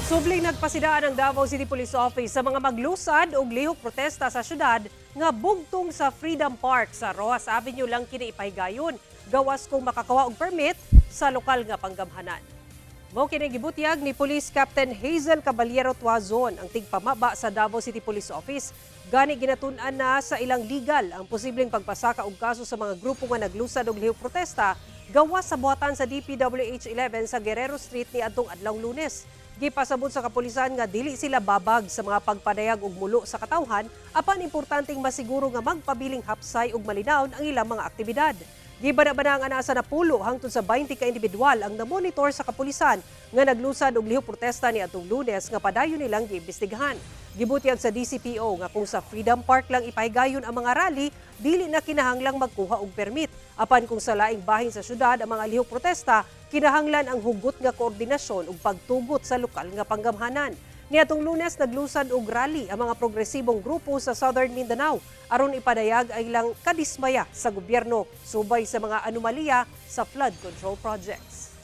Subling nagpasidaan ang Davao City Police Office sa mga maglusad o lihok protesta sa syudad nga bugtong sa Freedom Park sa Rojas Avenue lang kini ipahigayon. Gawas kung makakawa og permit sa lokal nga panggamhanan. Mao kini gibutyag ni Police Captain Hazel Caballero Tuazon ang tigpamaba sa Davao City Police Office. Gani ginatun-an na sa ilang legal ang posibleng pagpasaka og kaso sa mga grupo nga naglusad og lihok protesta gawas sa buhatan sa DPWH 11 sa Guerrero Street ni adtong adlawng Lunes. Gipasabot sa kapulisan nga dili sila babag sa mga pagpadayag og mulo sa katawhan apan importanteng masiguro nga magpabiling hapsay ug malinawon ang ilang mga aktibidad. Gibana-bana nga asa na pulo hangtod sa 20 ka individual ang namonitor sa kapulisan nga naglusad og lihok protesta ni atong Lunes nga padayon nilang giimbestigahan. Gibutyag sa DCPO nga kung sa Freedom Park lang ipahigayon ang mga rally, dili na kinahanglang magkuha og permit. Apan kung sa laing bahin sa syudad ang mga lihok protesta, kinahanglan ang hugot nga koordinasyon ug pagtugot sa lokal nga panggamhanan. Niadtong Lunes naglusad og rally ang mga progresibong grupo sa Southern Mindanao aron ipadayag ang ilang kadismaya sa gobyerno subay sa mga anomalya sa flood control projects.